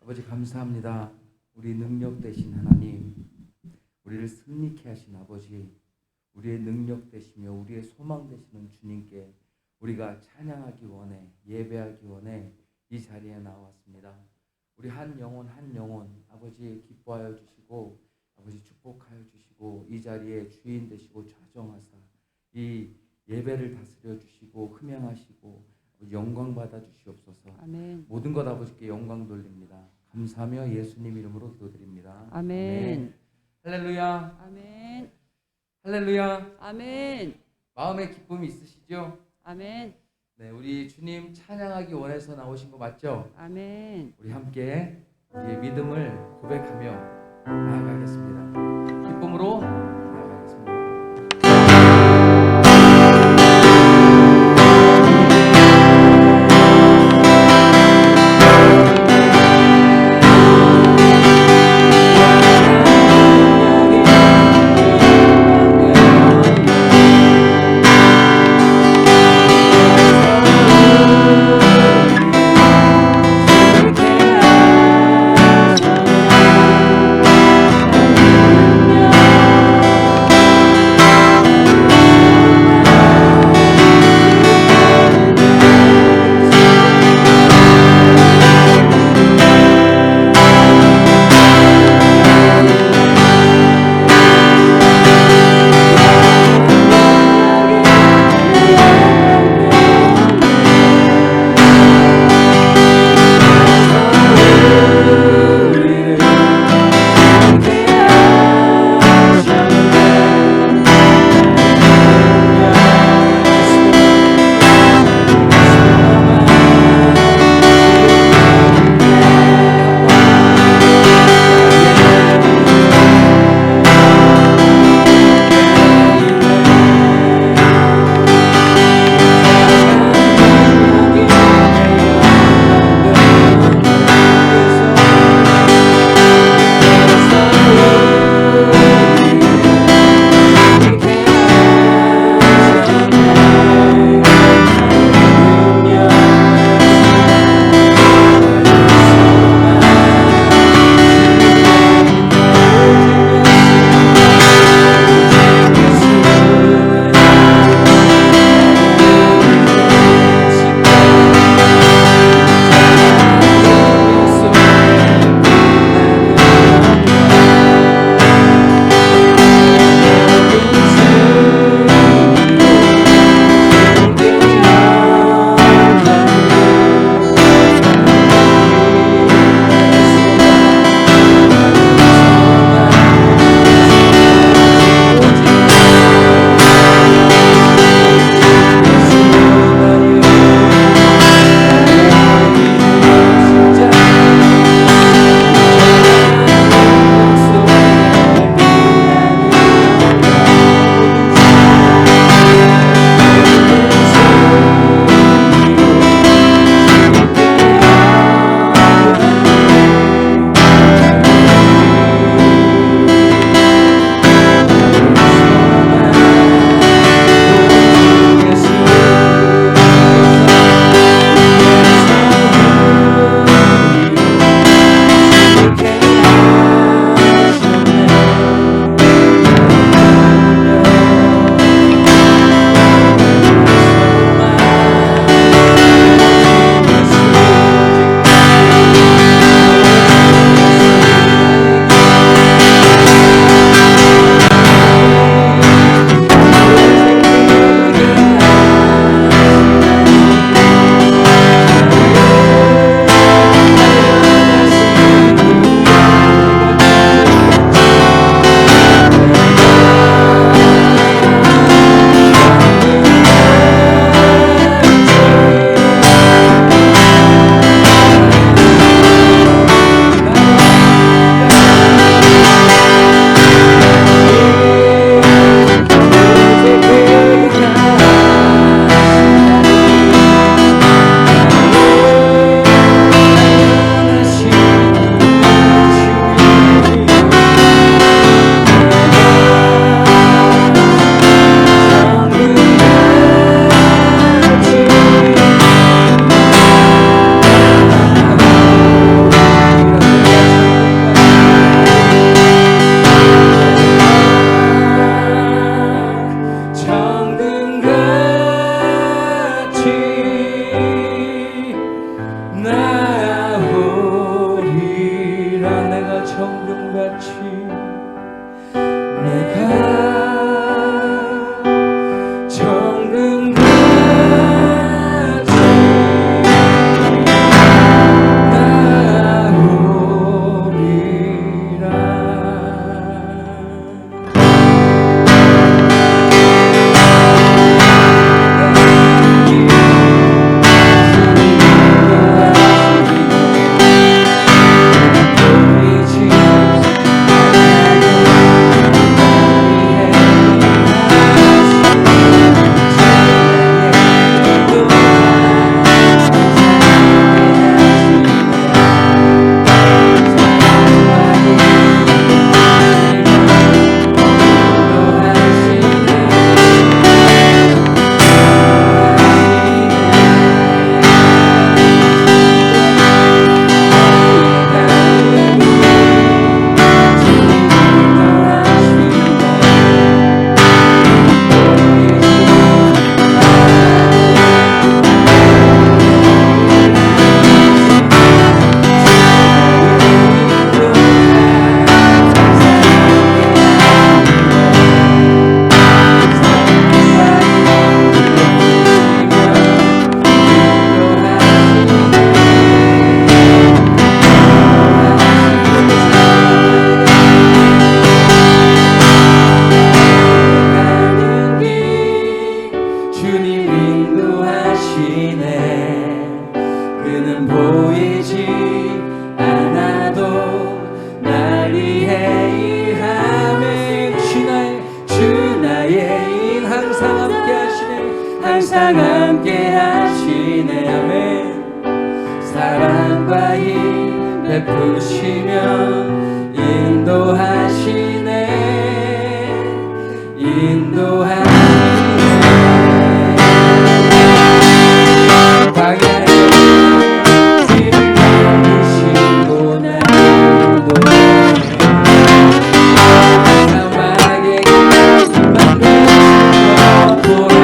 아버지 감사합니다. 우리 능력 되신 하나님, 우리를 승리케 하신 아버지, 우리의 능력 되시며 우리의 소망 되시는 주님께 우리가 찬양하기 원해, 예배하기 원해 이 자리에 나왔습니다. 우리 한 영혼 한 영혼 아버지 기뻐하여 주시고 아버지 축복하여 주시고 이 자리에 주인 되시고 좌정하사 이 예배를 다스려 주시고 흠양하시고 영광 받아 주시옵소서. 아멘. 모든 것 아버지께 영광 돌립니다. 감사하며 예수님 이름으로 기도드립니다. 아멘. 할렐루야. 아멘. 할렐루야. 아멘. 마음의 기쁨이 있으시죠? 아멘. 네, 우리 주님 찬양하기 원해서 나오신 거 맞죠? 아멘. 우리 함께 우리의 믿음을 고백하며 나아가겠습니다. 기쁨으로 나아가겠습니다. 주 그는 보이지 않아도 날 위해 일하네. 주 나의 인 항상 함께 하시네. 항상 함께 하시네. 아멘. 사랑과 힘 베푸시며 인도하시네. 방향을 길을 가르치고 나도 사막의 길 만드시고 보라.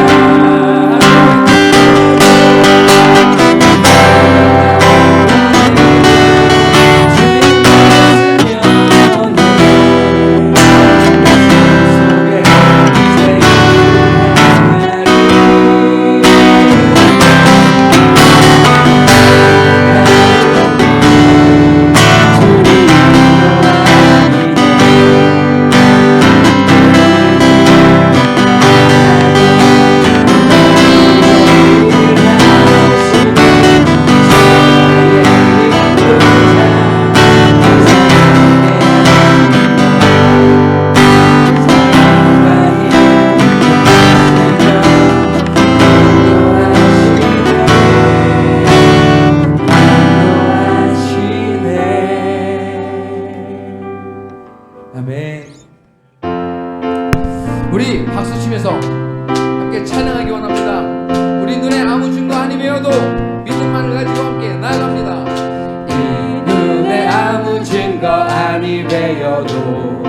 아멘. 우리 박수 치면서 함께 찬양하기 원합니다. 우리 눈에 아무 증거 아니 배워도 믿음만을 가지고 함께 나아갑니다. 이 눈에 아무 증거 아니 배워도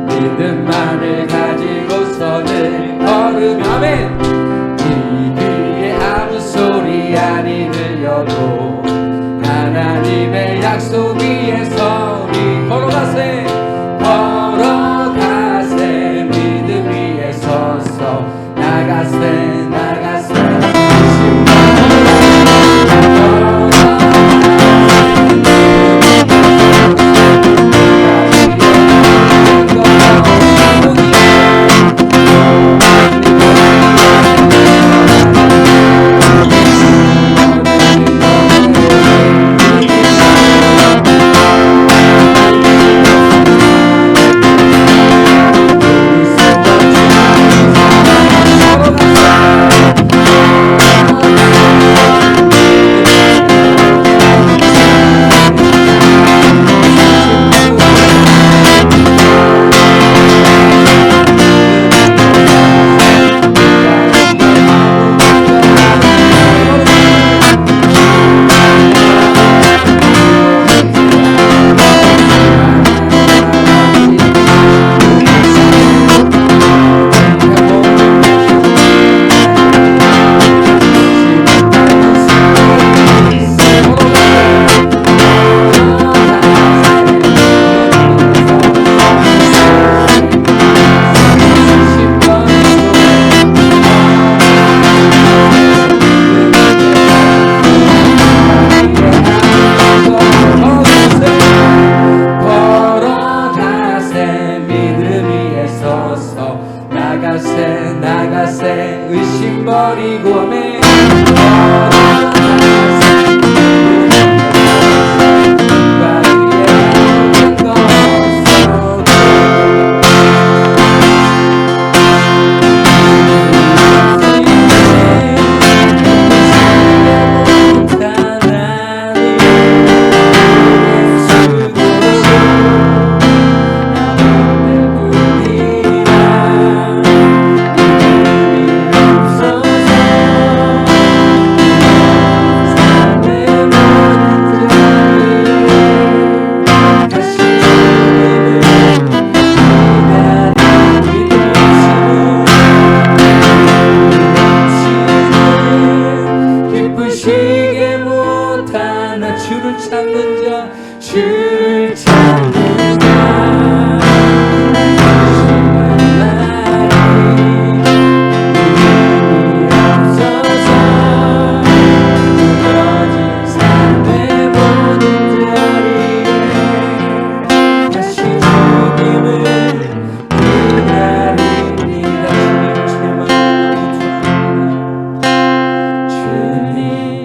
믿음만을 가지고서는 걸으며 아멘. 이 귀에 아무 소리 아니 들려도 하나님의 약속 위에 서리 걸어가세. 걸어가세. 믿음 위에 서서 나가세. 나가세. 나가세. 나가세. 의심 버리고 아멘. 주를 찾는 자, 주를 찾는 자. 주님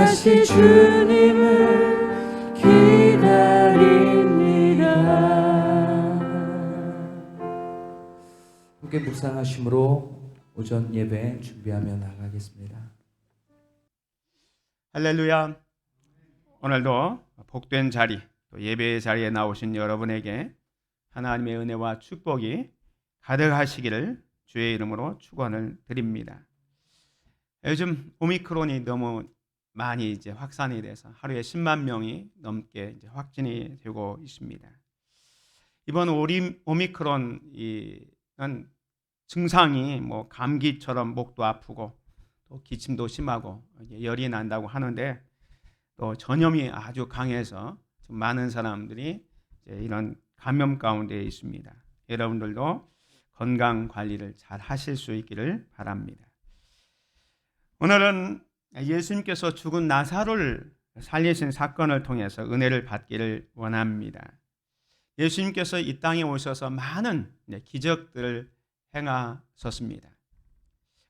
다시 주님을 기다립니다. 함께 묵상하심으로 오전 예배 준비하며 나가겠습니다. 할렐루야. 오늘도 복된 자리, 또 예배의 자리에 나오신 여러분에게 하나님의 은혜와 축복이 가득하시기를 주의 이름으로 축원을 드립니다. 요즘 오미크론이 너무 많이 이제 확산이 돼서 하루에 10만 명이 넘게 이제 확진이 되고 있습니다. 이번 오미크론은 증상이 뭐 감기처럼 목도 아프고 또 기침도 심하고 열이 난다고 하는데, 또 전염이 아주 강해서 지금 많은 사람들이 이제 이런 감염 가운데 있습니다. 여러분들도 건강 관리를 잘 하실 수 있기를 바랍니다. 오늘은 예수님께서 죽은 나사로를 살리신 사건을 통해서 은혜를 받기를 원합니다. 예수님께서 이 땅에 오셔서 많은 기적들을 행하셨습니다.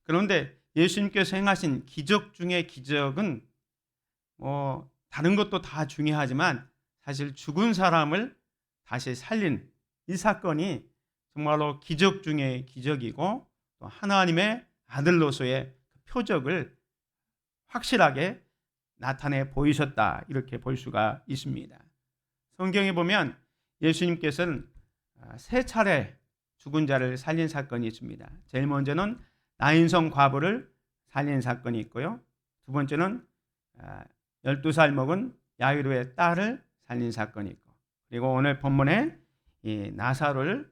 그런데 예수님께서 행하신 기적 중에 기적은 다른 것도 다 중요하지만 사실 죽은 사람을 다시 살린 이 사건이 정말로 기적 중에 기적이고, 또 하나님의 아들로서의 표적을 확실하게 나타내 보이셨다, 이렇게 볼 수가 있습니다. 성경에 보면 예수님께서는 세 차례 죽은 자를 살린 사건이 있습니다. 제일 먼저는 나인성 과부를 살린 사건이 있고요. 두 번째는 12살 먹은 야이로의 딸을 살린 사건이 있고, 그리고 오늘 본문에 이 나사로를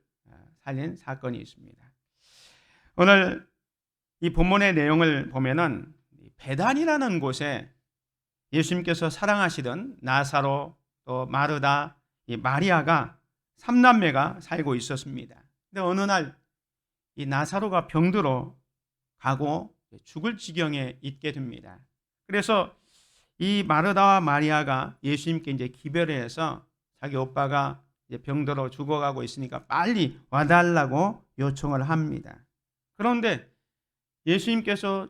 살린 사건이 있습니다. 오늘 이 본문의 내용을 보면은 베단이라는 곳에 예수님께서 사랑하시던 나사로, 또 마르다, 이 마리아가 3남매가 살고 있었습니다. 근데 어느 날 이 나사로가 병들어 가고 죽을 지경에 있게 됩니다. 그래서 이 마르다와 마리아가 예수님께 이제 기별을 해서 자기 오빠가 이제 병들어 죽어가고 있으니까 빨리 와달라고 요청을 합니다. 그런데 예수님께서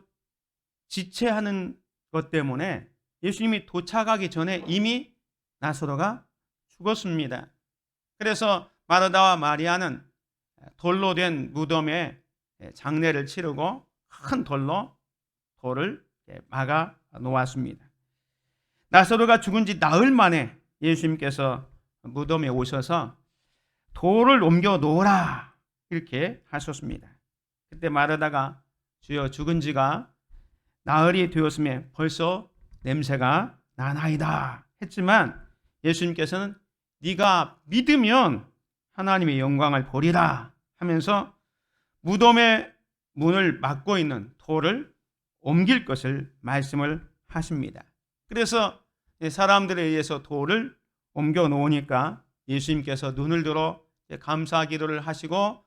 지체하는 것 때문에 예수님이 도착하기 전에 이미 나사로가 죽었습니다. 그래서 마르다와 마리아는 돌로 된 무덤에 장례를 치르고 큰 돌을 막아 놓았습니다. 나사로가 죽은 지 나흘 만에 예수님께서 무덤에 오셔서 돌을 옮겨 놓으라, 이렇게 하셨습니다. 그때 마르다가 주여, 죽은 지가 나흘이 되었음에 벌써 냄새가 나나이다 했지만, 예수님께서는 네가 믿으면 하나님의 영광을 보리라 하면서 무덤의 문을 막고 있는 돌을 옮길 것을 말씀을 하십니다. 그래서 사람들에 의해서 돌을 옮겨 놓으니까 예수님께서 눈을 들어 감사 기도를 하시고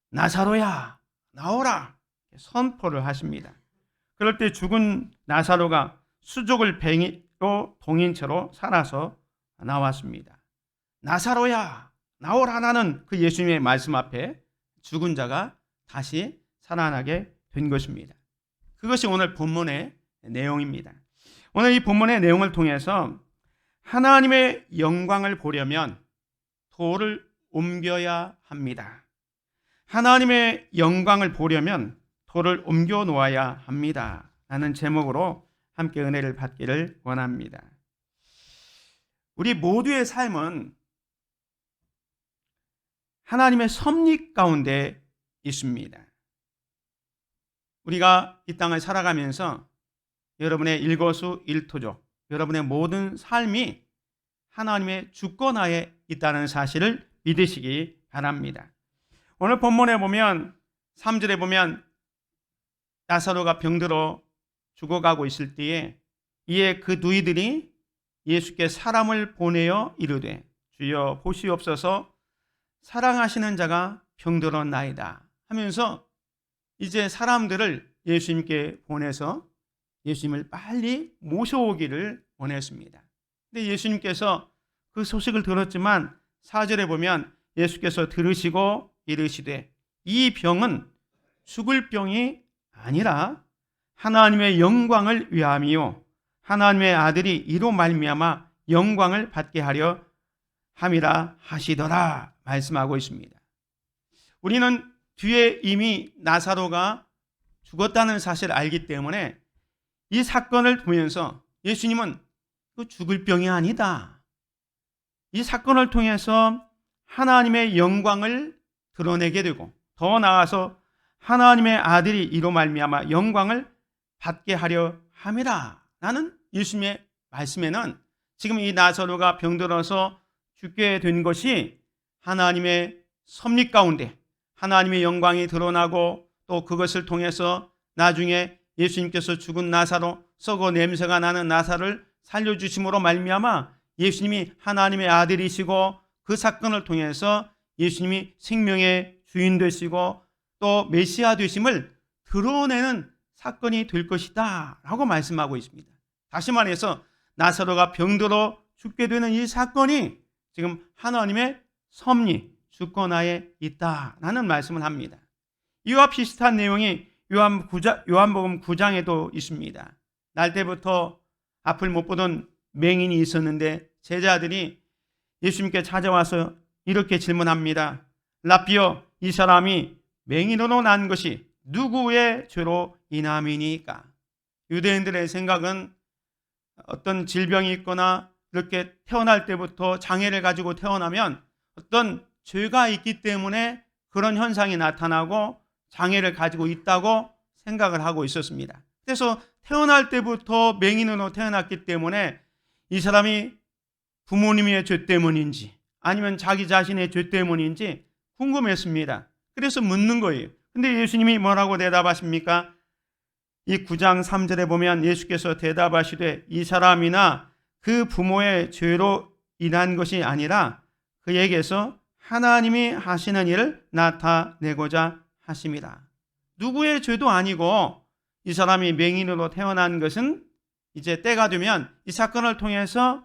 나사로야 나오라 선포를 하십니다. 그럴 때 죽은 나사로가 수족을 뱅이로 동인 채로 살아서 나왔습니다. 나사로야 나오라라는 그 예수님의 말씀 앞에 죽은 자가 다시 살아나게 된 것입니다. 그것이 오늘 본문의 내용입니다. 오늘 이 본문의 내용을 통해서 하나님의 영광을 보려면 돌을 옮겨야 합니다. 하나님의 영광을 보려면 돌을 옮겨 놓아야 합니다. 라는 제목으로 함께 은혜를 받기를 원합니다. 우리 모두의 삶은 하나님의 섭리 가운데 있습니다. 우리가 이 땅을 살아가면서 여러분의 일거수일투족, 여러분의 모든 삶이 하나님의 주권하에 있다는 사실을 믿으시기 바랍니다. 오늘 본문에 보면 3절에 보면 나사로가 병들어 죽어가고 있을 때에 이에 그 누이들이 예수께 사람을 보내어 이르되 주여 보시옵소서 사랑하시는 자가 병들었나이다 하면서 이제 사람들을 예수님께 보내서 예수님을 빨리 모셔오기를 원했습니다. 근데 예수님께서 그 소식을 들었지만 4절에 보면 예수께서 들으시고 이르시되 이 병은 죽을 병이 아니라 하나님의 영광을 위함이요 하나님의 아들이 이로 말미암아 영광을 받게 하려 함이라 하시더라 말씀하고 있습니다. 우리는 뒤에 이미 나사로가 죽었다는 사실을 알기 때문에 이 사건을 보면서 예수님은 죽을 병이 아니다. 이 사건을 통해서 하나님의 영광을 드러내게 되고 더 나아가서 하나님의 아들이 이로 말미암아 영광을 받게 하려 함이라 라는 예수님의 말씀에는 지금 이 나사로가 병들어서 죽게 된 것이 하나님의 섭리 가운데 하나님의 영광이 드러나고 또 그것을 통해서 나중에 예수님께서 죽은 나사로 썩어 냄새가 나는 나사로를 살려주심으로 말미암아 예수님이 하나님의 아들이시고 그 사건을 통해서 예수님이 생명의 주인 되시고 또 메시아 되심을 드러내는 사건이 될 것이다 라고 말씀하고 있습니다. 다시 말해서 나사로가 병들어 죽게 되는 이 사건이 지금 하나님의 섭리 주권하에 있다라는 말씀을 합니다. 이와 비슷한 내용이 요한복음 9장에도 있습니다. 날 때부터 앞을 못 보던 맹인이 있었는데 제자들이 예수님께 찾아와서 이렇게 질문합니다. 라삐여, 이 사람이 맹인으로 난 것이 누구의 죄로 인함이니까? 유대인들의 생각은 어떤 질병이 있거나 이렇게 태어날 때부터 장애를 가지고 태어나면 어떤 죄가 있기 때문에 그런 현상이 나타나고 장애를 가지고 있다고 생각을 하고 있었습니다. 그래서 태어날 때부터 맹인으로 태어났기 때문에 이 사람이 부모님의 죄 때문인지 아니면 자기 자신의 죄 때문인지 궁금했습니다. 그래서 묻는 거예요. 근데 예수님이 뭐라고 대답하십니까? 이 9장 3절에 보면 예수께서 대답하시되 이 사람이나 그 부모의 죄로 인한 것이 아니라 그에게서 하나님이 하시는 일을 나타내고자 하심이라. 누구의 죄도 아니고 이 사람이 맹인으로 태어난 것은 이제 때가 되면 이 사건을 통해서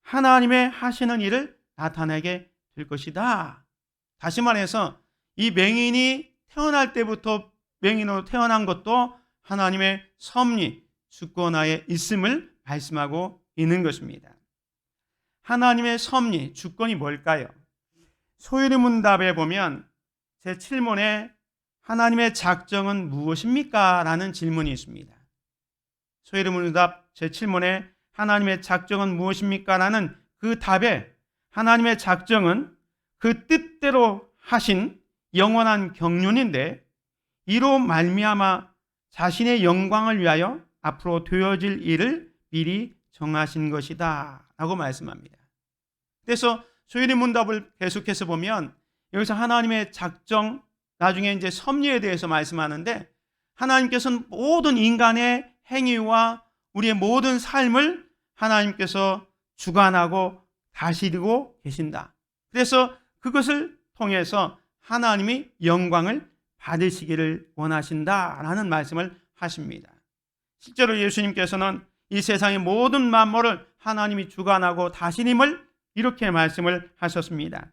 하나님의 하시는 일을 나타내게 될 것이다. 다시 말해서 이 맹인이 태어날 때부터 맹인으로 태어난 것도 하나님의 섭리, 주권하에 있음을 말씀하고 있는 것입니다. 하나님의 섭리, 주권이 뭘까요? 소유리문답에 보면 제7문에 하나님의 작정은 무엇입니까? 라는 질문이 있습니다. 소유리문답 제7문에 하나님의 작정은 무엇입니까? 라는 그 답에 하나님의 작정은 그 뜻대로 하신 영원한 경륜인데 이로 말미암아 자신의 영광을 위하여 앞으로 되어질 일을 미리 정하신 것이다 라고 말씀합니다. 그래서 소유리문답을 계속해서 보면 여기서 하나님의 작정, 나중에 이제 섭리에 대해서 말씀하는데 하나님께서는 모든 인간의 행위와 우리의 모든 삶을 하나님께서 주관하고 다스리고 계신다. 그래서 그것을 통해서 하나님이 영광을 받으시기를 원하신다라는 말씀을 하십니다. 실제로 예수님께서는 이 세상의 모든 만물을 하나님이 주관하고 다스림을 이렇게 말씀을 하셨습니다.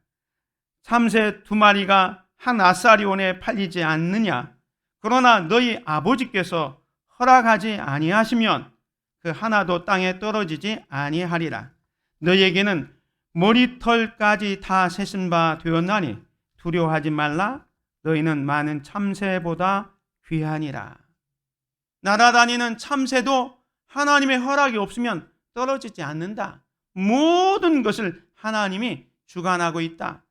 참새 2마리가 한 아사리온에 팔리지 않느냐? 그러나 너희 아버지께서 허락하지 아니하시면 그 하나도 땅에 떨어지지 아니하리라. 너희에게는 머리털까지 다 세신 바 되었나니 두려워하지 말라. 너희는 많은 참새보다 귀하니라. 날아다니는 참새도 하나님의 허락이 없으면 떨어지지 않는다. 모든 것을 하나님이 주관하고 있다.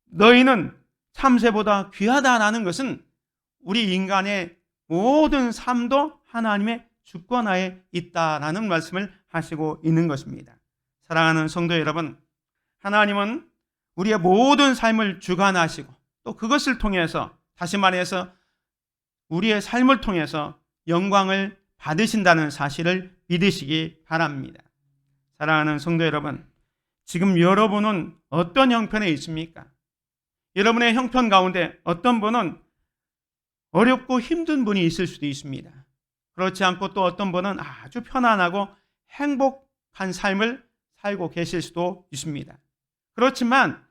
너희는 참새보다 귀하다라는 것은 우리 인간의 모든 삶도 하나님의 주권하에 있다라는 말씀을 하시고 있는 것입니다. 사랑하는 성도 여러분, 하나님은 우리의 모든 삶을 주관하시고 또 그것을 통해서 다시 말해서 우리의 삶을 통해서 영광을 받으신다는 사실을 믿으시기 바랍니다. 사랑하는 성도 여러분, 지금 여러분은 어떤 형편에 있습니까? 여러분의 형편 가운데 어떤 분은 어렵고 힘든 분이 있을 수도 있습니다. 그렇지 않고 또 어떤 분은 아주 편안하고 행복한 삶을 살고 계실 수도 있습니다. 그렇지만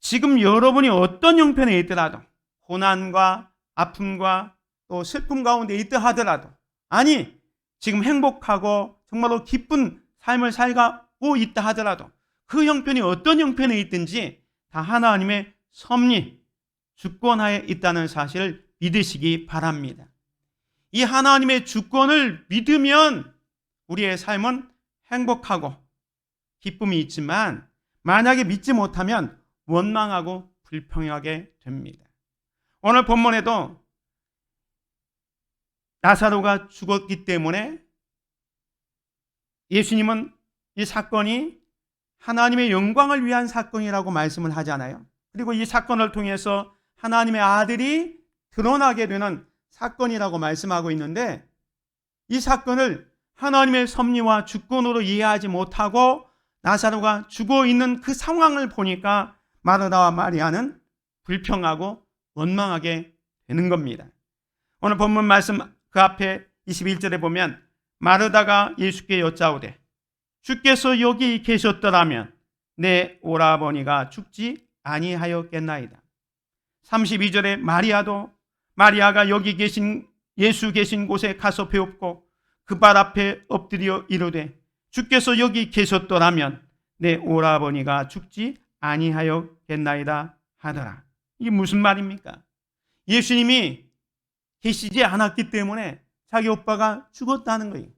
지금 여러분이 어떤 형편에 있더라도 고난과 아픔과 또 슬픔 가운데 있다 하더라도 아니 지금 행복하고 정말로 기쁜 삶을 살고 있다 하더라도 그 형편이 어떤 형편에 있든지 다 하나님의 섭리, 주권하에 있다는 사실을 믿으시기 바랍니다. 이 하나님의 주권을 믿으면 우리의 삶은 행복하고 기쁨이 있지만 만약에 믿지 못하면 원망하고 불평하게 됩니다. 오늘 본문에도 나사로가 죽었기 때문에 예수님은 이 사건이 하나님의 영광을 위한 사건이라고 말씀을 하잖아요. 그리고 이 사건을 통해서 하나님의 아들이 드러나게 되는 사건이라고 말씀하고 있는데 이 사건을 하나님의 섭리와 주권으로 이해하지 못하고 나사로가 죽어 있는 그 상황을 보니까 마르다와 마리아는 불평하고 원망하게 되는 겁니다. 오늘 본문 말씀 그 앞에 21절에 보면 마르다가 예수께 여짜오되 주께서 여기 계셨더라면 내 오라버니가 죽지 아니하였겠나이다. 32절에 마리아가 여기 계신 예수 계신 곳에 가서 배웁고 그 발 앞에 엎드려 이르되 주께서 여기 계셨더라면 내 오라버니가 죽지 아니하였겠나이다 하더라. 이게 무슨 말입니까? 예수님이 계시지 않았기 때문에 자기 오빠가 죽었다는 거예요.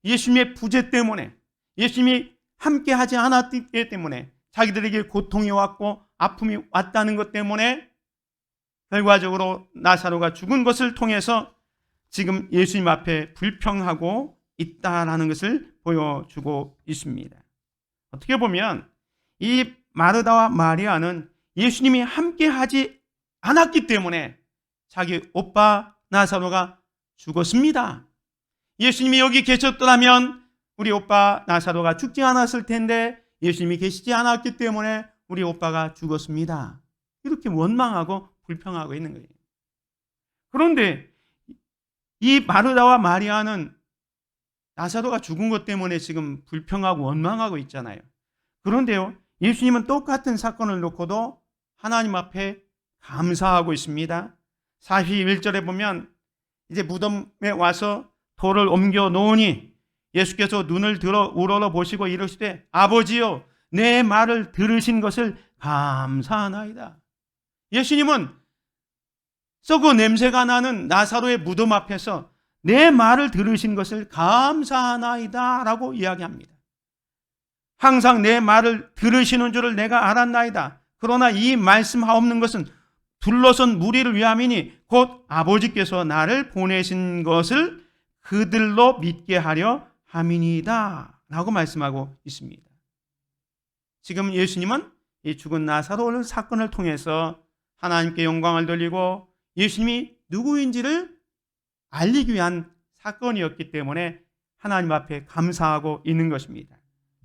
예수님의 부재 때문에, 예수님이 함께 하지 않았기 때문에 자기들에게 고통이 왔고 아픔이 왔다는 것 때문에 결과적으로 나사로가 죽은 것을 통해서 지금 예수님 앞에 불평하고 있다라는 것을 보여주고 있습니다. 어떻게 보면 이 마르다와 마리아는 예수님이 함께 하지 않았기 때문에 자기 오빠 나사로가 죽었습니다. 예수님이 여기 계셨더라면 우리 오빠 나사로가 죽지 않았을 텐데 예수님이 계시지 않았기 때문에 우리 오빠가 죽었습니다. 이렇게 원망하고 불평하고 있는 거예요. 그런데 이 마르다와 마리아는 나사로가 죽은 것 때문에 지금 불평하고 원망하고 있잖아요. 그런데요, 예수님은 똑같은 사건을 놓고도 하나님 앞에 감사하고 있습니다. 41절에 보면 이제 무덤에 와서 돌을 옮겨 놓으니 예수께서 눈을 들어 우러러 보시고 이르시되 아버지여 내 말을 들으신 것을 감사하나이다. 예수님은 썩어 냄새가 나는 나사로의 무덤 앞에서 내 말을 들으신 것을 감사하나이다 라고 이야기합니다. 항상 내 말을 들으시는 줄을 내가 알았나이다. 그러나 이 말씀하옵는 것은 둘러선 무리를 위함이니 곧 아버지께서 나를 보내신 것을 그들로 믿게 하려 함이니이다 라고 말씀하고 있습니다. 지금 예수님은 이 죽은 나사로 사건을 통해서 하나님께 영광을 돌리고 예수님이 누구인지를 알리기 위한 사건이었기 때문에 하나님 앞에 감사하고 있는 것입니다.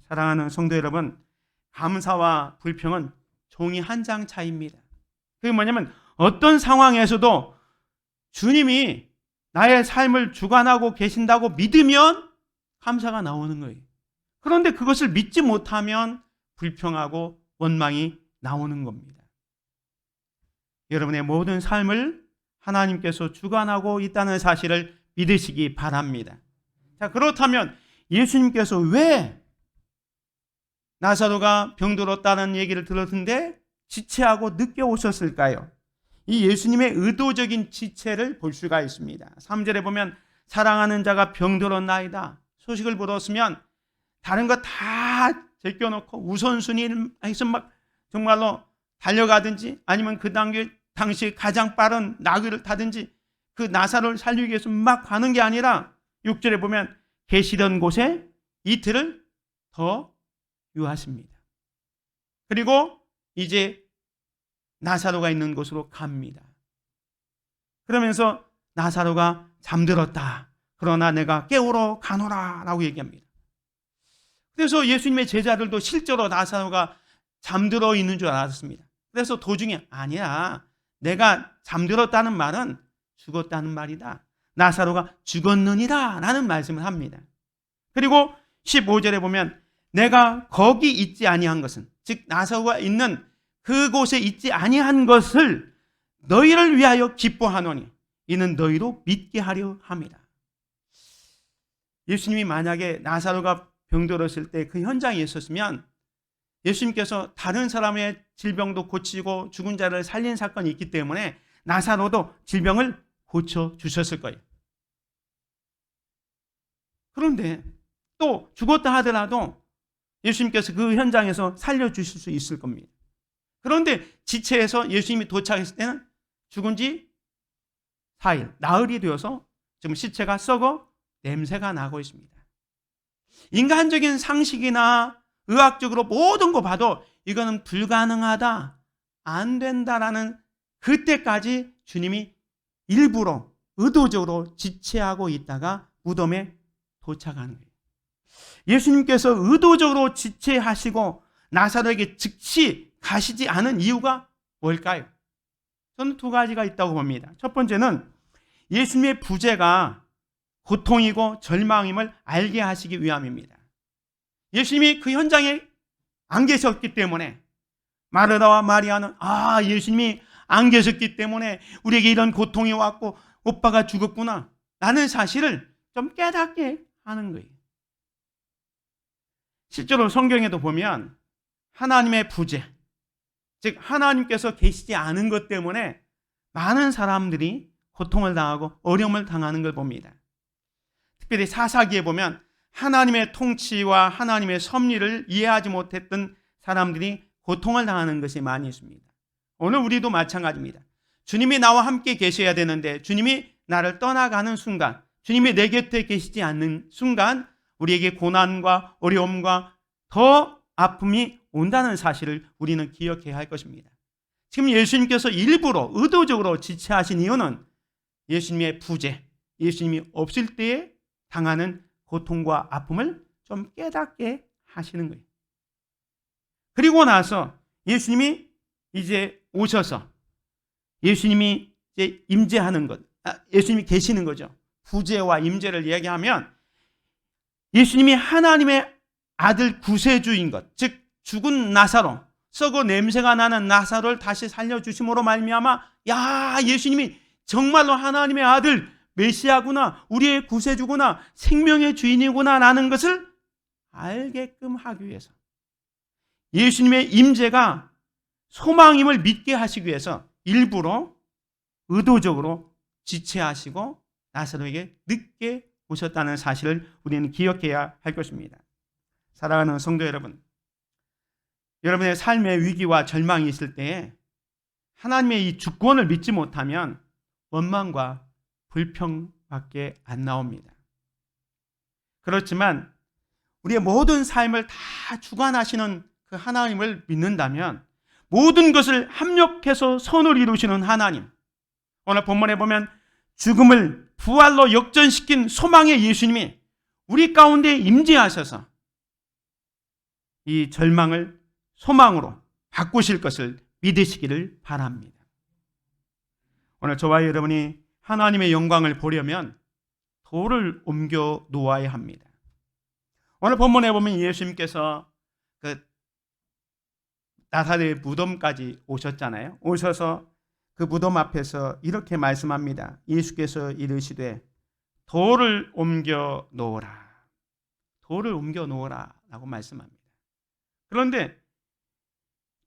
사랑하는 성도 여러분, 감사와 불평은 종이 한 장 차이입니다. 그게 뭐냐면 어떤 상황에서도 주님이 나의 삶을 주관하고 계신다고 믿으면 감사가 나오는 거예요. 그런데 그것을 믿지 못하면 불평하고 원망이 나오는 겁니다. 여러분의 모든 삶을 하나님께서 주관하고 있다는 사실을 믿으시기 바랍니다. 자, 그렇다면 예수님께서 왜 나사로가 병들었다는 얘기를 들었는데 지체하고 늦게 오셨을까요? 이 예수님의 의도적인 지체를 볼 수가 있습니다. 3절에 보면 사랑하는 자가 병들었나이다. 소식을 들었으면 다른 거 다 제껴놓고 우선순위에서 막 정말로 달려가든지 아니면 그 당시 가장 빠른 나귀를 타든지 그 나사로를 살리기 위해서 막 가는 게 아니라 6절에 보면 계시던 곳에 이틀을 더 유하십니다. 그리고 이제 나사로가 있는 곳으로 갑니다. 그러면서 나사로가 잠들었다. 그러나 내가 깨우러 가노라 라고 얘기합니다. 그래서 예수님의 제자들도 실제로 나사로가 잠들어 있는 줄 알았습니다. 그래서 도중에 아니야, 내가 잠들었다는 말은 죽었다는 말이다. 나사로가 죽었느니라 라는 말씀을 합니다. 그리고 15절에 보면 내가 거기 있지 아니한 것은, 즉 나사로가 있는 그곳에 있지 아니한 것을 너희를 위하여 기뻐하노니 이는 너희로 믿게 하려 함이라. 예수님이 만약에 나사로가 병들었을 때 그 현장에 있었으면 예수님께서 다른 사람의 질병도 고치고 죽은 자를 살린 사건이 있기 때문에 나사로도 질병을 고쳐 주셨을 거예요. 그런데 또 죽었다 하더라도 예수님께서 그 현장에서 살려주실 수 있을 겁니다. 그런데 지체에서 예수님이 도착했을 때는 죽은 지 4일, 나흘이 되어서 지금 시체가 썩어 냄새가 나고 있습니다. 인간적인 상식이나 의학적으로 모든 거 봐도 이거는 불가능하다, 안 된다라는 그때까지 주님이 일부러 의도적으로 지체하고 있다가 무덤에 도착하는 거예요. 예수님께서 의도적으로 지체하시고 나사로에게 즉시 가시지 않은 이유가 뭘까요? 저는 두 가지가 있다고 봅니다. 첫 번째는 예수님의 부재가 고통이고 절망임을 알게 하시기 위함입니다. 예수님이 그 현장에 안 계셨기 때문에 마르다와 마리아는 예수님이 안 계셨기 때문에 우리에게 이런 고통이 왔고 오빠가 죽었구나 라는 사실을 좀 깨닫게 하는 거예요. 실제로 성경에도 보면 하나님의 부재, 즉 하나님께서 계시지 않은 것 때문에 많은 사람들이 고통을 당하고 어려움을 당하는 걸 봅니다. 특별히 사사기에 보면 하나님의 통치와 하나님의 섭리를 이해하지 못했던 사람들이 고통을 당하는 것이 많이 있습니다. 오늘 우리도 마찬가지입니다. 주님이 나와 함께 계셔야 되는데 주님이 나를 떠나가는 순간, 주님이 내 곁에 계시지 않는 순간 우리에게 고난과 어려움과 더 아픔이 온다는 사실을 우리는 기억해야 할 것입니다. 지금 예수님께서 일부러 의도적으로 지체하신 이유는 예수님의 부재, 예수님이 없을 때에 당하는 고통과 아픔을 좀 깨닫게 하시는 거예요. 그리고 나서 예수님이 이제 오셔서 예수님이 이제 임재하는 것, 예수님이 계시는 거죠. 부재와 임재를 얘기하면 예수님이 하나님의 아들 구세주인 것, 즉 죽은 나사로, 썩어 냄새가 나는 나사로를 다시 살려주심으로 말미암아 예수님이 정말로 하나님의 아들 메시아구나, 우리의 구세주구나, 생명의 주인이구나 라는 것을 알게끔 하기 위해서, 예수님의 임재가 소망임을 믿게 하시기 위해서 일부러 의도적으로 지체하시고 나사로에게 늦게 오셨다는 사실을 우리는 기억해야 할 것입니다. 사랑하는 성도 여러분, 여러분의 삶의 위기와 절망이 있을 때에 하나님의 이 주권을 믿지 못하면 원망과 불평밖에 안 나옵니다. 그렇지만 우리의 모든 삶을 다 주관하시는 그 하나님을 믿는다면 모든 것을 합력해서 선을 이루시는 하나님, 오늘 본문에 보면 죽음을 부활로 역전시킨 소망의 예수님이 우리 가운데 임재하셔서 이 절망을 소망으로 바꾸실 것을 믿으시기를 바랍니다. 오늘 저와 여러분이 하나님의 영광을 보려면 돌을 옮겨 놓아야 합니다. 오늘 본문에 보면 예수님께서 그 나사렛 무덤까지 오셨잖아요. 오셔서 그 무덤 앞에서 이렇게 말씀합니다. 예수께서 이르시되 돌을 옮겨 놓으라. 돌을 옮겨 놓으라 라고 말씀합니다. 그런데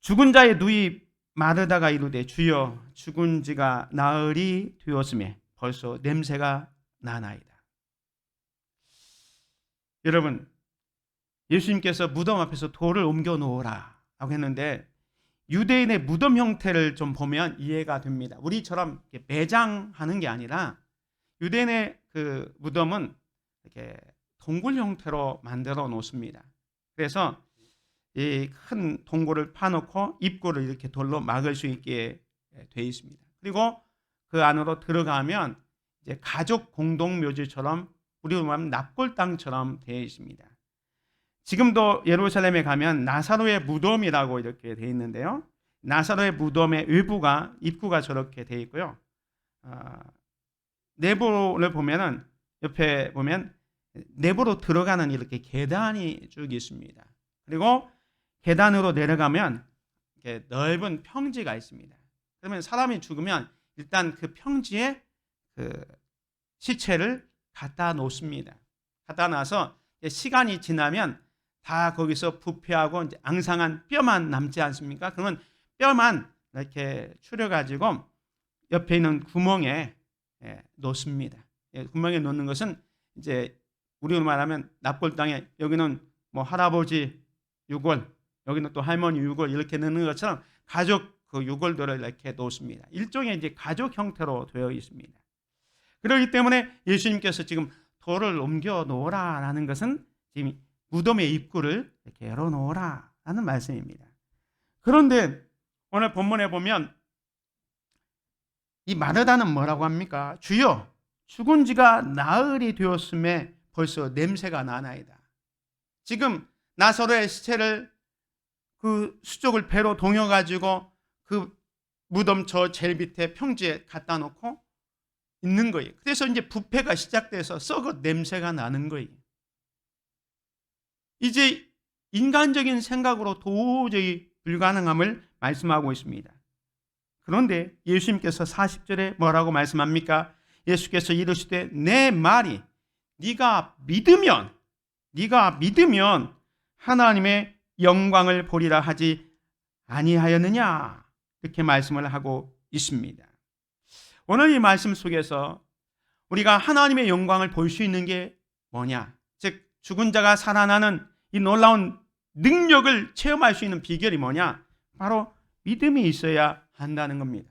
죽은 자의 누이 마르다가 이르되 주여 죽은 지가 나흘이 되었음에 벌써 냄새가 나나이다. 여러분, 예수님께서 무덤 앞에서 돌을 옮겨 놓으라 라고 했는데 유대인의 무덤 형태를 좀 보면 이해가 됩니다. 우리처럼 이렇게 매장하는 게 아니라 유대인의 그 무덤은 이렇게 동굴 형태로 만들어 놓습니다. 그래서 이 큰 동굴을 파놓고 입구를 이렇게 돌로 막을 수 있게 되어 있습니다. 그리고 그 안으로 들어가면 이제 가족 공동 묘지처럼 우리로 말하면 납골당처럼 되어 있습니다. 지금도 예루살렘에 가면 나사로의 무덤이라고 이렇게 되어 있는데요. 나사로의 무덤의 외부가 입구가 저렇게 되어 있고요. 내부를 보면은 옆에 보면 내부로 들어가는 이렇게 계단이 쭉 있습니다. 그리고 계단으로 내려가면 이렇게 넓은 평지가 있습니다. 그러면 사람이 죽으면 일단 그 평지에 그 시체를 갖다 놓습니다. 갖다 놔서 시간이 지나면 다 거기서 부패하고 이제 앙상한 뼈만 남지 않습니까? 그러면 뼈만 이렇게 추려가지고 옆에 있는 구멍에 놓습니다. 구멍에 놓는 것은 이제 우리로 말하면 납골당에 여기는 뭐 할아버지 유골, 여기는 또 할머니 유골 이렇게 넣는 것처럼 가족 그 유골들을 이렇게 놓습니다. 일종의 이제 가족 형태로 되어 있습니다. 그렇기 때문에 예수님께서 지금 돌을 옮겨 놓으라라는 것은 지금 무덤의 입구를 이렇게 열어 놓으라라는 말씀입니다. 그런데 오늘 본문에 보면 이 마르다는 뭐라고 합니까? 주여, 죽은 지가 나흘이 되었음에 벌써 냄새가 나나이다. 지금 나사로의 시체를 그 수족을 배로 동여가지고 그 무덤 저 제일 밑에 평지에 갖다 놓고 있는 거예요. 그래서 이제 부패가 시작돼서 썩어 냄새가 나는 거예요. 이제 인간적인 생각으로 도저히 불가능함을 말씀하고 있습니다. 그런데 예수님께서 40절에 뭐라고 말씀합니까? 예수께서 이르시되 내 말이 네가 믿으면 하나님의 영광을 보리라 하지 아니하였느냐, 이렇게 말씀을 하고 있습니다. 오늘 이 말씀 속에서 우리가 하나님의 영광을 볼 수 있는 게 뭐냐, 즉 죽은 자가 살아나는 이 놀라운 능력을 체험할 수 있는 비결이 뭐냐, 바로 믿음이 있어야 한다는 겁니다.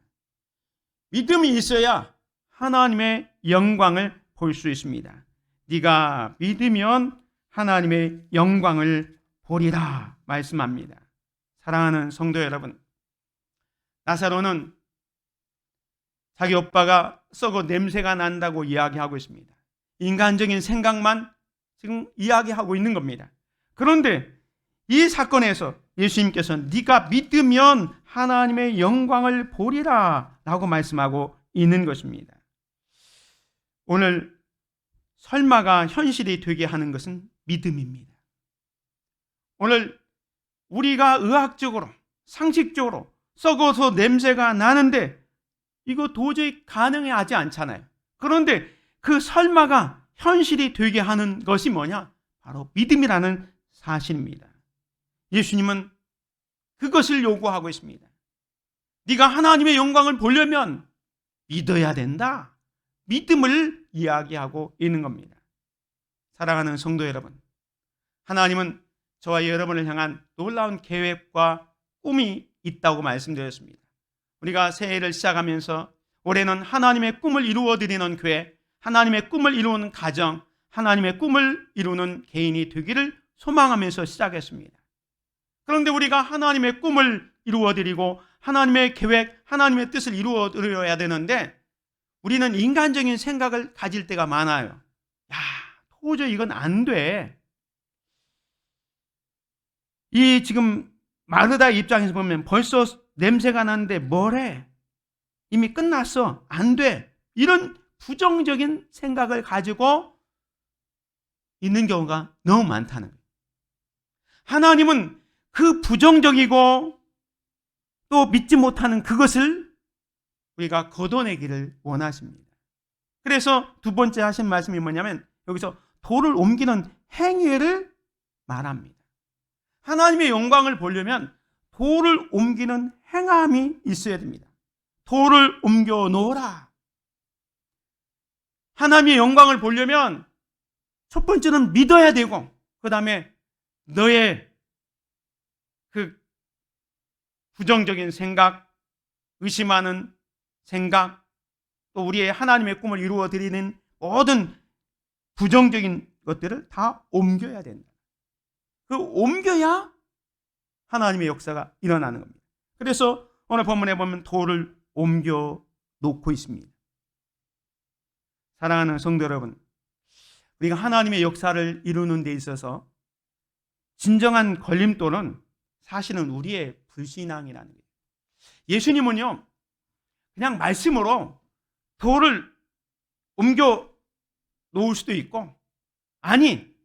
믿음이 있어야 하나님의 영광을 볼 수 있습니다. 네가 믿으면 하나님의 영광을 보리라 말씀합니다. 사랑하는 성도 여러분, 나사로는 자기 오빠가 썩어 냄새가 난다고 이야기하고 있습니다. 인간적인 생각만 지금 이야기하고 있는 겁니다. 그런데 이 사건에서 예수님께서 네가 믿으면 하나님의 영광을 보리라 라고 말씀하고 있는 것입니다. 오늘 설마가 현실이 되게 하는 것은 믿음입니다. 오늘 우리가 의학적으로 상식적으로 썩어서 냄새가 나는데 이거 도저히 가능하지 않잖아요. 그런데 그 설마가 현실이 되게 하는 것이 뭐냐? 바로 믿음이라는 사실입니다. 예수님은 그것을 요구하고 있습니다. 네가 하나님의 영광을 보려면 믿어야 된다. 믿음을 이야기하고 있는 겁니다. 사랑하는 성도 여러분, 하나님은 저와 여러분을 향한 놀라운 계획과 꿈이 있다고 말씀드렸습니다. 우리가 새해를 시작하면서 올해는 하나님의 꿈을 이루어드리는 교회, 하나님의 꿈을 이루는 가정, 하나님의 꿈을 이루는 개인이 되기를 소망하면서 시작했습니다. 그런데 우리가 하나님의 꿈을 이루어드리고 하나님의 계획, 하나님의 뜻을 이루어드려야 되는데 우리는 인간적인 생각을 가질 때가 많아요. 야, 도저히 이건 안 돼. 이 지금 마르다 입장에서 보면 벌써 냄새가 나는데 뭐래? 이미 끝났어. 안 돼. 이런 부정적인 생각을 가지고 있는 경우가 너무 많다는 거예요. 하나님은 그 부정적이고 또 믿지 못하는 그것을 우리가 걷어내기를 원하십니다. 그래서 두 번째 하신 말씀이 뭐냐면 여기서 돌을 옮기는 행위를 말합니다. 하나님의 영광을 보려면 돌을 옮기는 행함이 있어야 됩니다. 돌을 옮겨 놓으라. 하나님의 영광을 보려면 첫 번째는 믿어야 되고 그 다음에 너의 그 부정적인 생각, 의심하는 생각, 또 우리의 하나님의 꿈을 이루어드리는 모든 부정적인 것들을 다 옮겨야 된다. 그 옮겨야 하나님의 역사가 일어나는 겁니다. 그래서 오늘 본문에 보면 돌을 옮겨 놓고 있습니다. 사랑하는 성도 여러분, 우리가 하나님의 역사를 이루는 데 있어서 진정한 걸림돌은 사실은 우리의 불신앙이라는 거예요. 예수님은요, 그냥 말씀으로 돌을 옮겨 놓을 수도 있고, 아니,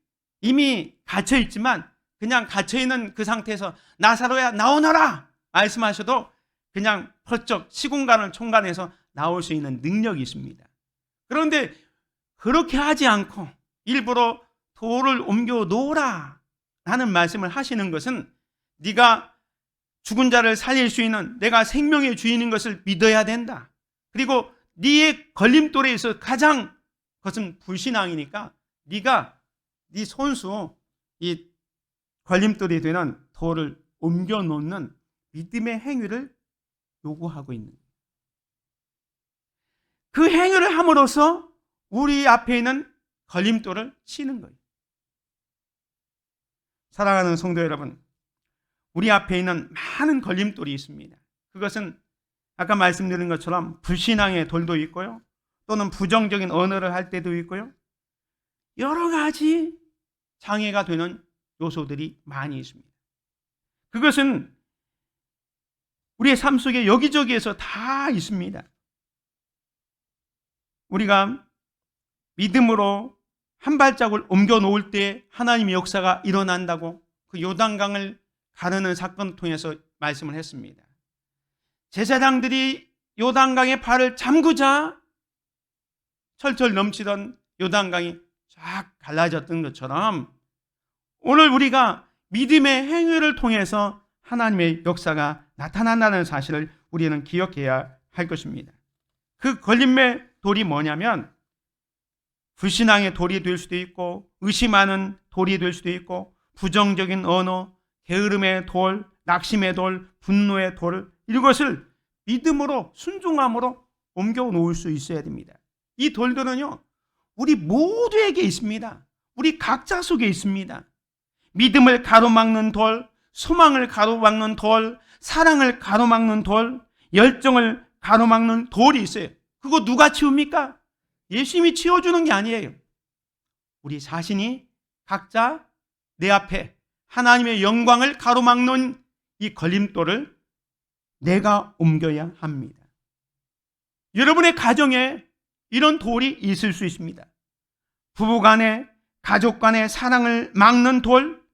이미 갇혀 있지만 그냥 갇혀 있는 그 상태에서 나사로야 나오너라 말씀하셔도 그냥 펄쩍 시공간을 총괄해서 나올 수 있는 능력이 있습니다. 그런데 그렇게 하지 않고 일부러 돌을 옮겨 놓으라 라는 말씀을 하시는 것은 네가 죽은 자를 살릴 수 있는 내가 생명의 주인인 것을 믿어야 된다. 그리고 네의 걸림돌에 있어 가장 그것은 불신앙이니까 네가 네 손수 이 걸림돌이 되는 돌을 옮겨 놓는 믿음의 행위를 요구하고 있는 거예요. 그 행위를 함으로써 우리 앞에 있는 걸림돌을 치는 거예요. 사랑하는 성도 여러분, 우리 앞에 있는 많은 걸림돌이 있습니다. 그것은 아까 말씀드린 것처럼 불신앙의 돌도 있고요. 또는 부정적인 언어를 할 때도 있고요. 여러 가지 장애가 되는 요소들이 많이 있습니다. 그것은 우리의 삶 속에 여기저기에서 다 있습니다. 우리가 믿음으로 한 발짝을 옮겨 놓을 때 하나님의 역사가 일어난다고 그 요단강을 가르는 사건을 통해서 말씀을 했습니다. 제사장들이 요단강에 발을 잠그자 철철 넘치던 요단강이 쫙 갈라졌던 것처럼 오늘 우리가 믿음의 행위를 통해서 하나님의 역사가 나타난다는 사실을 우리는 기억해야 할 것입니다. 그 걸림의 돌이 뭐냐면 불신앙의 돌이 될 수도 있고 의심하는 돌이 될 수도 있고 부정적인 언어, 게으름의 돌, 낙심의 돌, 분노의 돌, 이것을 믿음으로 순종함으로 옮겨 놓을 수 있어야 됩니다. 이 돌들은요, 우리 모두에게 있습니다. 우리 각자 속에 있습니다. 믿음을 가로막는 돌, 소망을 가로막는 돌, 사랑을 가로막는 돌, 열정을 가로막는 돌이 있어요. 그거 누가 치웁니까? 예수님이 치워주는 게 아니에요. 우리 자신이 각자 내 앞에 하나님의 영광을 가로막는 이 걸림돌을 내가 옮겨야 합니다. 여러분의 가정에 이런 돌이 있을 수 있습니다. 부부간에, 가족간의 사랑을 막는 돌,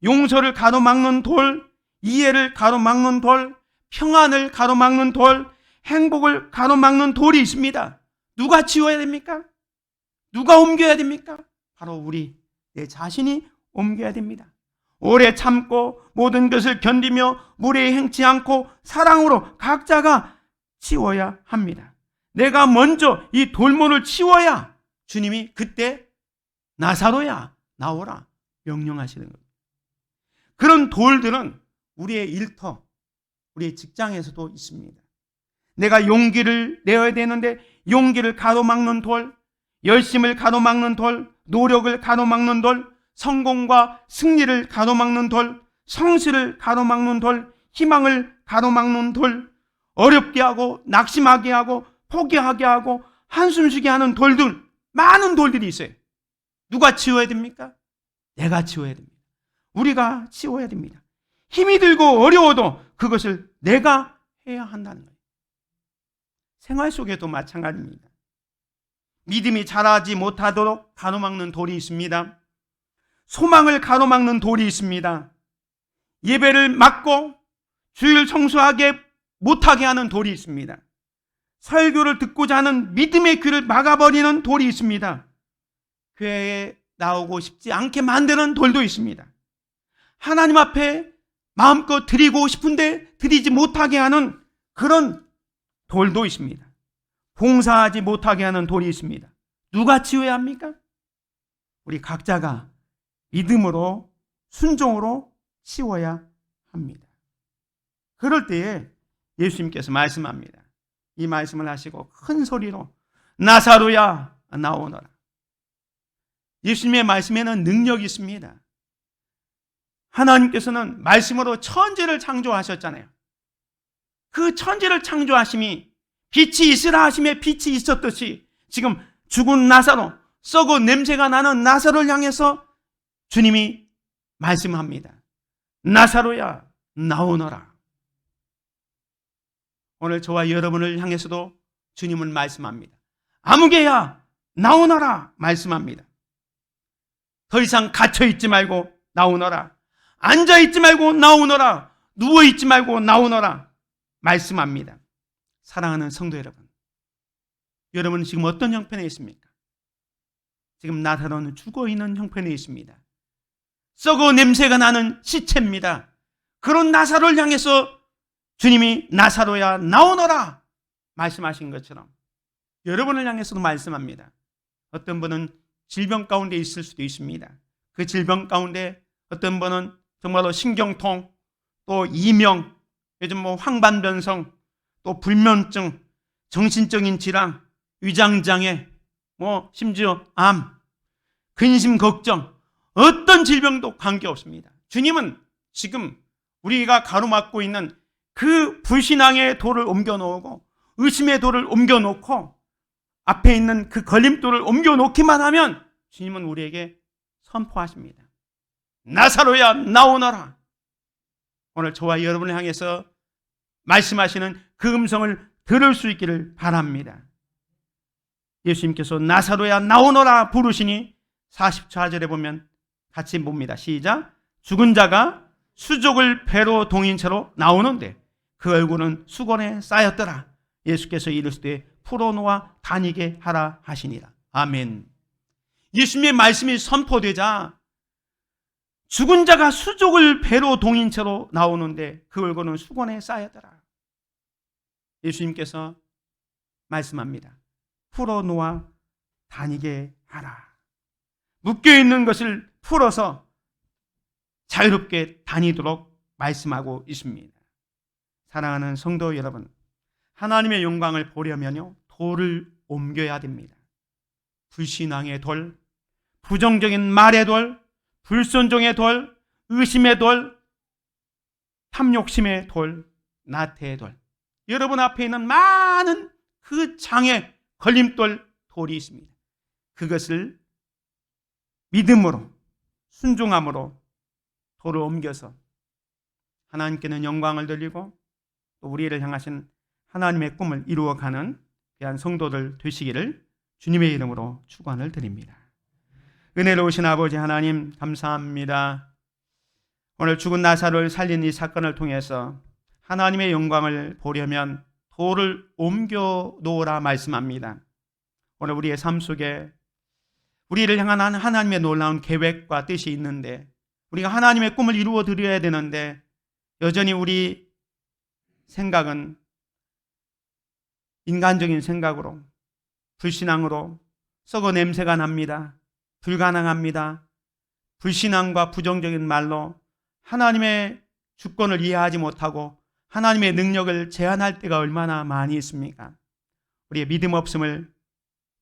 용서를 가로막는 돌, 이해를 가로막는 돌, 평안을 가로막는 돌, 행복을 가로막는 돌이 있습니다. 누가 치워야 됩니까? 누가 옮겨야 됩니까? 바로 우리 내 자신이 옮겨야 됩니다. 오래 참고 모든 것을 견디며 무례히 행치 않고 사랑으로 각자가 치워야 합니다. 내가 먼저 이 돌문을 치워야 주님이 그때 나사로야 나오라 명령하시는 겁니다. 그런 돌들은 우리의 일터, 우리의 직장에서도 있습니다. 내가 용기를 내어야 되는데 용기를 가로막는 돌, 열심을 가로막는 돌, 노력을 가로막는 돌, 성공과 승리를 가로막는 돌, 성실을 가로막는 돌, 희망을 가로막는 돌, 어렵게 하고 낙심하게 하고 포기하게 하고 한숨 쉬게 하는 돌들, 많은 돌들이 있어요. 누가 치워야 됩니까? 내가 치워야 됩니다. 우리가 치워야 됩니다. 힘이 들고 어려워도 그것을 내가 해야 한다는 거예요. 생활 속에도 마찬가지입니다. 믿음이 자라지 못하도록 가로막는 돌이 있습니다. 소망을 가로막는 돌이 있습니다. 예배를 막고 주일 청소하게 못하게 하는 돌이 있습니다. 설교를 듣고자 하는 믿음의 귀를 막아버리는 돌이 있습니다. 교회에 나오고 싶지 않게 만드는 돌도 있습니다. 하나님 앞에 마음껏 드리고 싶은데 드리지 못하게 하는 그런 돌도 있습니다. 봉사하지 못하게 하는 돌이 있습니다. 누가 치워야 합니까? 우리 각자가 믿음으로 순종으로 치워야 합니다. 그럴 때에 예수님께서 말씀합니다. 이 말씀을 하시고 큰 소리로 나사로야 나오너라. 예수님의 말씀에는 능력이 있습니다. 하나님께서는 말씀으로 천지를 창조하셨잖아요. 그 천지를 창조하심이 빛이 있으라 하심에 빛이 있었듯이 지금 죽은 나사로, 썩어 냄새가 나는 나사로를 향해서 주님이 말씀합니다. 나사로야 나오너라. 오늘 저와 여러분을 향해서도 주님은 말씀합니다. 아무개야 나오너라 말씀합니다. 더 이상 갇혀있지 말고 나오너라. 앉아있지 말고 나오너라. 누워있지 말고 나오너라 말씀합니다. 사랑하는 성도 여러분, 여러분은 지금 어떤 형편에 있습니까? 지금 나사로는 죽어 있는 형편에 있습니다. 썩어 냄새가 나는 시체입니다. 그런 나사로를 향해서 주님이 나사로야 나오너라 말씀하신 것처럼 여러분을 향해서도 말씀합니다. 어떤 분은 질병 가운데 있을 수도 있습니다. 그 질병 가운데 어떤 분은 정말로 신경통, 또 이명, 요즘 황반변성, 또 불면증, 정신적인 질환, 위장장애, 심지어 암, 근심 걱정, 어떤 질병도 관계없습니다. 주님은 지금 우리가 가로막고 있는 그 불신앙의 돌을 옮겨놓고 의심의 돌을 옮겨놓고 앞에 있는 그 걸림돌을 옮겨놓기만 하면 주님은 우리에게 선포하십니다. 나사로야 나오너라. 오늘 저와 여러분을 향해서 말씀하시는 그 음성을 들을 수 있기를 바랍니다. 예수님께서 나사로야 나오너라 부르시니 44절에 보면 같이 봅니다. 시작. 죽은 자가 수족을 배로 동인 채로 나오는데 그 얼굴은 수건에 쌓였더라. 예수께서 이르시되 풀어놓아 다니게 하라 하시니라. 아멘. 예수님의 말씀이 선포되자 죽은 자가 수족을 배로 동인 채로 나오는데 그 얼굴은 수건에 쌓였더라. 예수님께서 말씀합니다. 풀어놓아 다니게 하라. 묶여있는 것을 풀어서 자유롭게 다니도록 말씀하고 있습니다. 사랑하는 성도 여러분, 하나님의 영광을 보려면요 돌을 옮겨야 됩니다. 불신앙의 돌, 부정적인 말의 돌, 불순종의 돌, 의심의 돌, 탐욕심의 돌, 나태의 돌, 여러분 앞에 있는 많은 그 장애, 걸림돌, 돌이 있습니다. 그것을 믿음으로, 순종함으로 돌을 옮겨서 하나님께는 영광을 돌리고 또 우리를 향하신 하나님의 꿈을 이루어가는 귀한 성도들 되시기를 주님의 이름으로 축원을 드립니다. 은혜로우신 아버지 하나님 감사합니다. 오늘 죽은 나사로를 살린 이 사건을 통해서 하나님의 영광을 보려면 돌을 옮겨 놓으라 말씀합니다. 오늘 우리의 삶 속에 우리를 향한 하나님의 놀라운 계획과 뜻이 있는데 우리가 하나님의 꿈을 이루어 드려야 되는데 여전히 우리 생각은 인간적인 생각으로 불신앙으로 썩어 냄새가 납니다. 불가능합니다. 불신앙과 부정적인 말로 하나님의 주권을 이해하지 못하고 하나님의 능력을 제한할 때가 얼마나 많이 있습니까? 우리의 믿음 없음을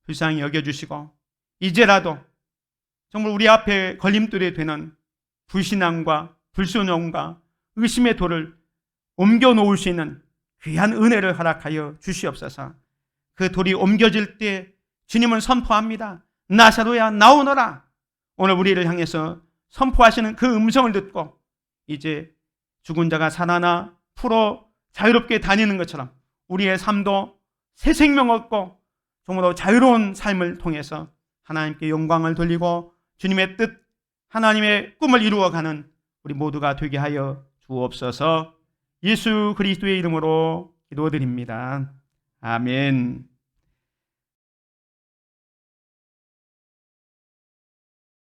불쌍히 여겨주시고 이제라도 정말 우리 앞에 걸림돌이 되는 불신앙과 불순종과 의심의 돌을 옮겨놓을 수 있는 귀한 은혜를 허락하여 주시옵소서. 그 돌이 옮겨질 때 주님은 선포합니다. 나사로야 나오너라. 오늘 우리를 향해서 선포하시는 그 음성을 듣고 이제 죽은 자가 살아나 풀어 자유롭게 다니는 것처럼 우리의 삶도 새 생명 얻고 정말로 자유로운 삶을 통해서 하나님께 영광을 돌리고 주님의 뜻, 하나님의 꿈을 이루어가는 우리 모두가 되게 하여 주옵소서. 예수 그리스도의 이름으로 기도드립니다. 아멘.